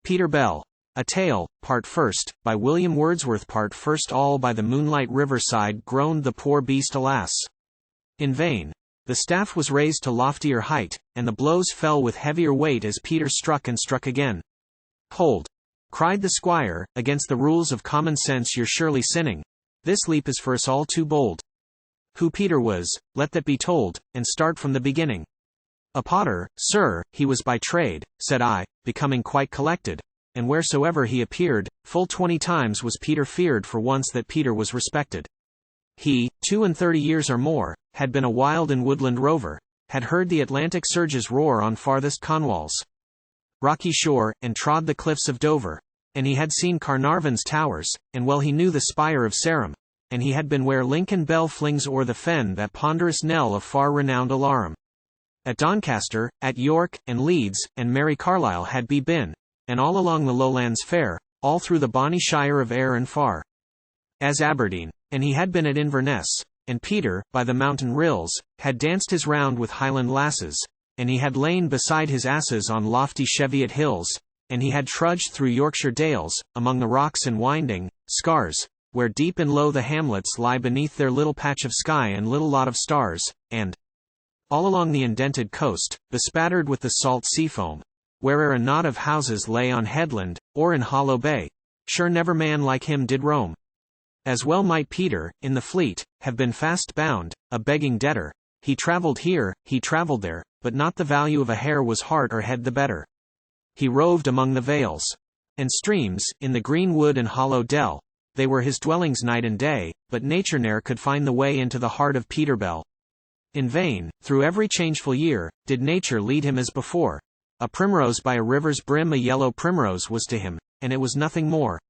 Peter Bell. A Tale, Part First, by William Wordsworth. Part First. All by the moonlight riverside groaned the poor beast, alas! In vain. The staff was raised to loftier height, and the blows fell with heavier weight as Peter struck and struck again. Hold! Cried the Squire, against the rules of common sense you're surely sinning. This leap is for us all too bold. Who Peter was, let that be told, and start from the beginning. A potter, sir, he was by trade, said I, becoming quite collected, and wheresoever he appeared, full 20 times was Peter feared for once that Peter was respected. He, 32 years or more, had been a wild and woodland rover, had heard the Atlantic surges roar on farthest Cornwall's rocky shore, and trod the cliffs of Dover, and he had seen Caernarvon's towers, and well he knew the spire of Sarum, and he had been where Lincoln bell flings o'er the fen that ponderous knell of far-renowned alarum. At Doncaster, at York, and Leeds, and merry Carlisle had he been, and all along the lowlands fair, all through the bonny shire of Ayr and far as Aberdeen, and he had been at Inverness, and Peter, by the mountain rills, had danced his round with Highland lasses, and he had lain beside his asses on lofty Cheviot hills, and he had trudged through Yorkshire dales, among the rocks and winding scars, where deep and low the hamlets lie beneath their little patch of sky and little lot of stars, and all along the indented coast, bespattered with the salt sea foam, where'er a knot of houses lay on headland, or in hollow bay, sure never man like him did roam. As well might Peter, in the fleet, have been fast bound, a begging debtor. He travelled here, he travelled there, but not the value of a hair was heart or head the better. He roved among the vales and streams, in the green wood and hollow dell. They were his dwellings night and day, but nature ne'er could find the way into the heart of Peter Bell. In vain, through every changeful year, did nature lead him as before. A primrose by a river's brim, a yellow primrose was to him, and it was nothing more.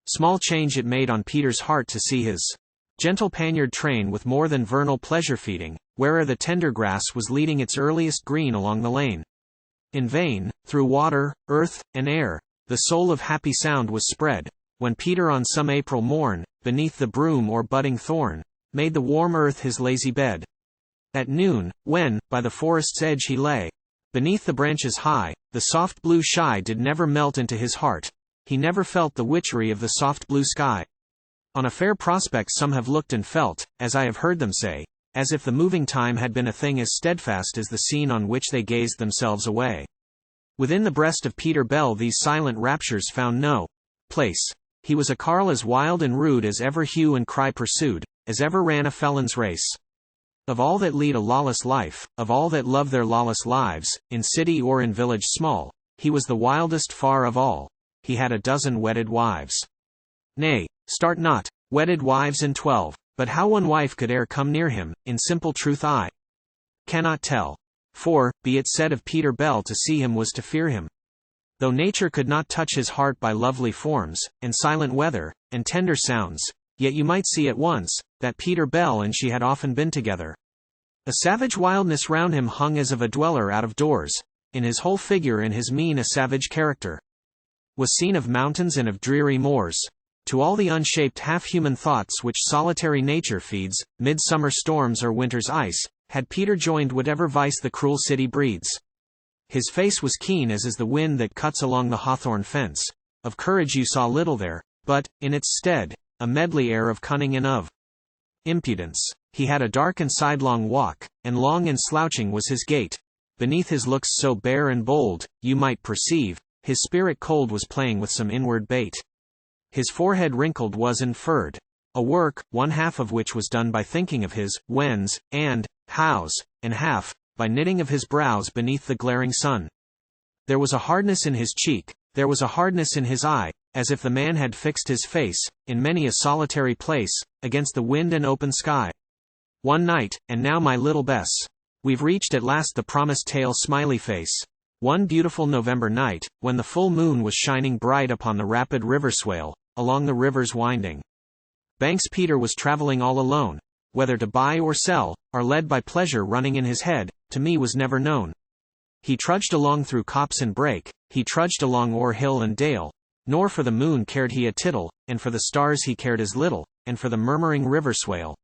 Small change it made on Peter's heart to see his gentle paniard train with more than vernal pleasure feeding, where'er the tender grass was leading its earliest green along the lane. In vain, through water, earth, and air, the soul of happy sound was spread, when Peter on some April morn, beneath the broom or budding thorn, made the warm earth his lazy bed. At noon, when, by the forest's edge he lay, beneath the branches high, the soft blue sky did never melt into his heart. He never felt the witchery of the soft blue sky. On a fair prospect some have looked and felt, as I have heard them say, as if the moving time had been a thing as steadfast as the scene on which they gazed themselves away. Within the breast of Peter Bell these silent raptures found no place. He was a carle as wild and rude as ever hue and cry pursued, as ever ran a felon's race. Of all that lead a lawless life, of all that love their lawless lives, in city or in village small, he was the wildest far of all. He had 12 wedded wives. Nay, start not, wedded wives and 12, but how one wife could e'er come near him, in simple truth I cannot tell. For, be it said of Peter Bell, to see him was to fear him. Though nature could not touch his heart by lovely forms, and silent weather, and tender sounds, yet you might see at once, that Peter Bell and she had often been together. A savage wildness round him hung as of a dweller out of doors, in his whole figure and his mien a savage character was seen of mountains and of dreary moors. To all the unshaped half-human thoughts which solitary nature feeds, midsummer storms or winter's ice, had Peter joined whatever vice the cruel city breeds. His face was keen as is the wind that cuts along the hawthorn fence. Of courage you saw little there, but, in its stead, a medley air of cunning and of impudence. He had a dark and sidelong walk, and long and slouching was his gait. Beneath his looks so bare and bold, you might perceive, his spirit cold was playing with some inward bait. His forehead wrinkled was and furred, a work, one half of which was done by thinking of his whens, and hows, and half, by knitting of his brows beneath the glaring sun. There was a hardness in his cheek, there was a hardness in his eye, as if the man had fixed his face, in many a solitary place, against the wind and open sky. One night, and now my little Bess, we've reached at last the promised tale smiley face. One beautiful November night, when the full moon was shining bright upon the rapid river swale, along the river's winding banks Peter was travelling all alone. Whether to buy or sell, or led by pleasure running in his head, to me was never known. He trudged along through copse and brake, he trudged along o'er hill and dale, nor for the moon cared he a tittle, and for the stars he cared as little, and for the murmuring river swale.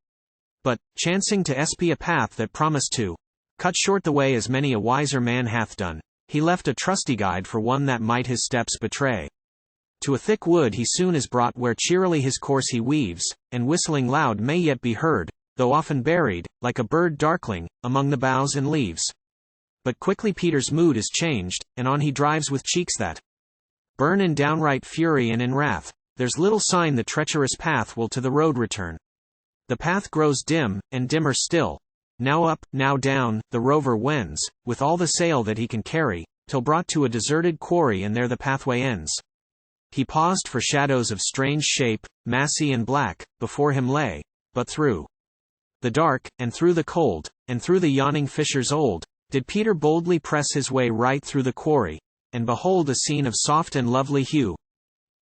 But, chancing to espy a path that promised to cut short the way as many a wiser man hath done, he left a trusty guide for one that might his steps betray. To a thick wood he soon is brought, where cheerily his course he weaves, and whistling loud may yet be heard, though often buried, like a bird darkling, among the boughs and leaves. But quickly Peter's mood is changed, and on he drives with cheeks that burn in downright fury and in wrath. There's little sign the treacherous path will to the road return. The path grows dim, and dimmer still. Now up, now down, the rover wends, with all the sail that he can carry, till brought to a deserted quarry, and there the pathway ends. He paused, for shadows of strange shape, massy and black, before him lay, but through the dark, and through the cold, and through the yawning fissures old, did Peter boldly press his way right through the quarry, and behold a scene of soft and lovely hue,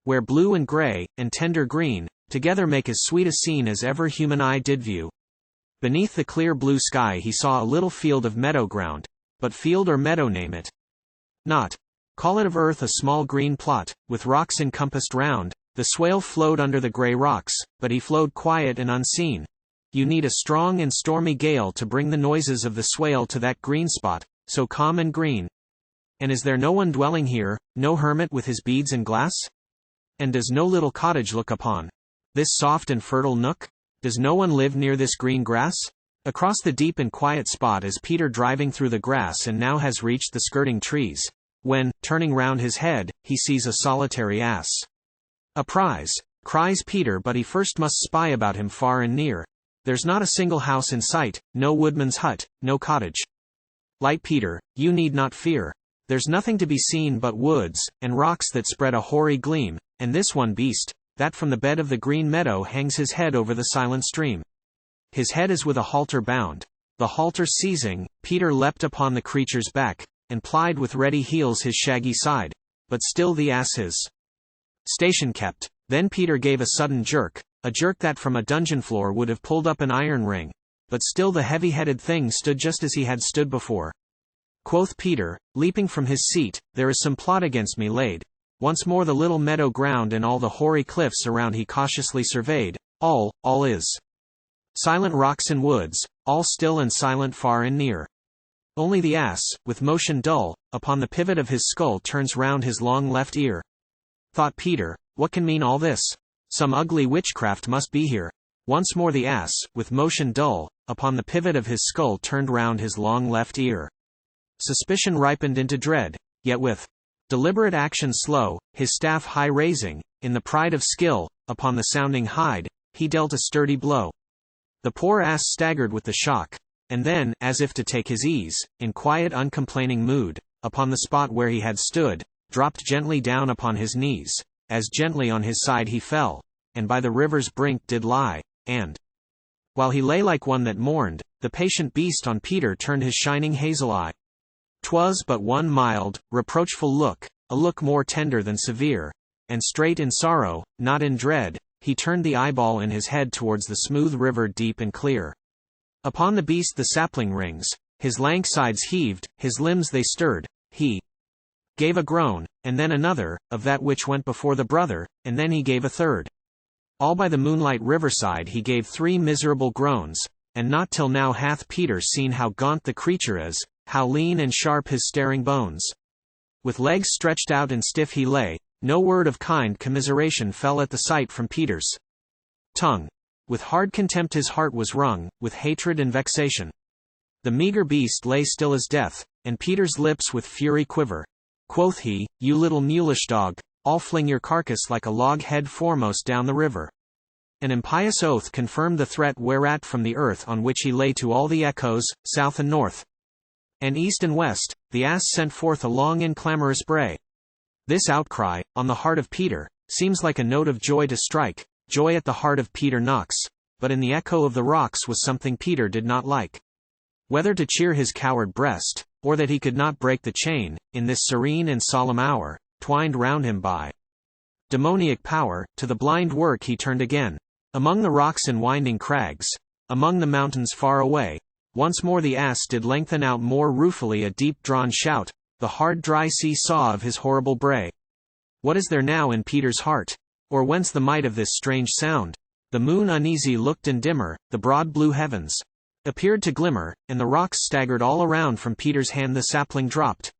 where blue and grey, and tender green, together make as sweet a scene as ever human eye did view. Beneath the clear blue sky he saw a little field of meadow ground, but field or meadow name it not. Call it of earth a small green plot, with rocks encompassed round. The swale flowed under the grey rocks, but he flowed quiet and unseen. You need a strong and stormy gale to bring the noises of the swale to that green spot, so calm and green. And is there no one dwelling here, no hermit with his beads and glass? And does no little cottage look upon this soft and fertile nook? Does no one live near this green grass? Across the deep and quiet spot is Peter driving through the grass, and now has reached the skirting trees, when, turning round his head, he sees a solitary ass. A prize, cries Peter, but he first must spy about him far and near. There's not a single house in sight, no woodman's hut, no cottage. Light Peter, you need not fear. There's nothing to be seen but woods, and rocks that spread a hoary gleam, and this one beast, that from the bed of the green meadow hangs his head over the silent stream. His head is with a halter bound. The halter seizing, Peter leapt upon the creature's back, and plied with ready heels his shaggy side, but still the ass his station kept. Then Peter gave a sudden jerk, a jerk that from a dungeon floor would have pulled up an iron ring, but still the heavy-headed thing stood just as he had stood before. Quoth Peter, leaping from his seat, there is some plot against me laid. Once more the little meadow ground and all the hoary cliffs around he cautiously surveyed. All is silent rocks and woods, all still and silent far and near. Only the ass, with motion dull, upon the pivot of his skull turns round his long left ear. Thought Peter, what can mean all this? Some ugly witchcraft must be here. Once more the ass, with motion dull, upon the pivot of his skull turned round his long left ear. Suspicion ripened into dread, yet with deliberate action slow, his staff high raising, in the pride of skill, upon the sounding hide, he dealt a sturdy blow. The poor ass staggered with the shock, and then, as if to take his ease, in quiet uncomplaining mood, upon the spot where he had stood, dropped gently down upon his knees, as gently on his side he fell, and by the river's brink did lie, and while he lay like one that mourned, the patient beast on Peter turned his shining hazel eye. 'Twas but one mild, reproachful look, a look more tender than severe, and straight in sorrow, not in dread, he turned the eyeball in his head towards the smooth river deep and clear. Upon the beast the sapling rings, his lank sides heaved, his limbs they stirred, he gave a groan, and then another, of that which went before the brother, and then he gave a third. All by the moonlight riverside he gave 3 miserable groans, and not till now hath Peter seen how gaunt the creature is, how lean and sharp his staring bones. With legs stretched out and stiff he lay, no word of kind commiseration fell at the sight from Peter's tongue. With hard contempt his heart was wrung, with hatred and vexation. The meagre beast lay still as death, and Peter's lips with fury quiver. Quoth he, you little mulish dog, I'll fling your carcass like a log head foremost down the river. An impious oath confirmed the threat, whereat from the earth on which he lay to all the echoes, south and north, and east and west, the ass sent forth a long and clamorous bray. This outcry, on the heart of Peter, seems like a note of joy to strike. Joy at the heart of Peter knocks, but in the echo of the rocks was something Peter did not like. Whether to cheer his coward breast, or that he could not break the chain, in this serene and solemn hour, twined round him by demoniac power, to the blind work he turned again. Among the rocks and winding crags, among the mountains far away, once more the ass did lengthen out more ruefully a deep-drawn shout, the hard dry see-saw of his horrible bray. What is there now in Peter's heart? Or whence the might of this strange sound? The moon uneasy looked and dimmer, the broad blue heavens appeared to glimmer, and the rocks staggered all around. From Peter's hand the sapling dropped.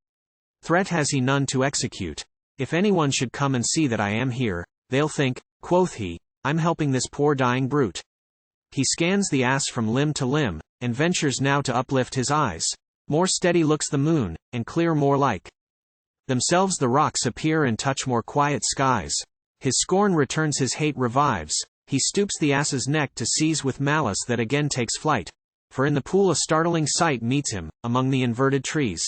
Threat has he none to execute. If anyone should come and see that I am here, they'll think, quoth he, I'm helping this poor dying brute. He scans the ass from limb to limb, and ventures now to uplift his eyes. More steady looks the moon, and clear more like themselves the rocks appear and touch more quiet skies. His scorn returns, his hate revives. He stoops the ass's neck to seize with malice that again takes flight. For in the pool a startling sight meets him, among the inverted trees.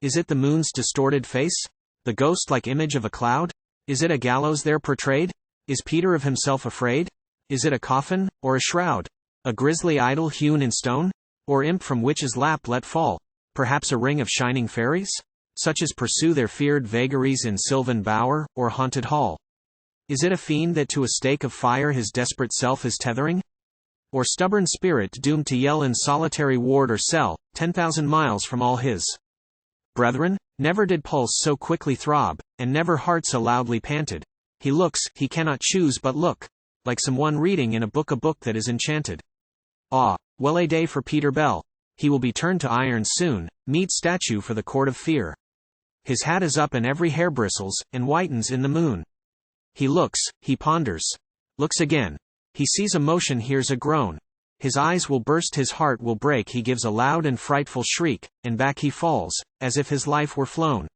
Is it the moon's distorted face? The ghost-like image of a cloud? Is it a gallows there portrayed? Is Peter of himself afraid? Is it a coffin, or a shroud? A grisly idol hewn in stone? Or imp from witch's lap let fall? Perhaps a ring of shining fairies? Such as pursue their feared vagaries in sylvan bower, or haunted hall. Is it a fiend that to a stake of fire his desperate self is tethering? Or stubborn spirit doomed to yell in solitary ward or cell, 10,000 miles from all his brethren? Never did pulse so quickly throb, and never heart so loudly panted. He looks, he cannot choose but look, like some one reading in a book that is enchanted. Ah, well a day for Peter Bell. He will be turned to iron soon, meet statue for the court of fear. His hat is up and every hair bristles, and whitens in the moon. He looks, he ponders. Looks again. He sees a motion, hears a groan. His eyes will burst, his heart will break, he gives a loud and frightful shriek, and back he falls, as if his life were flown.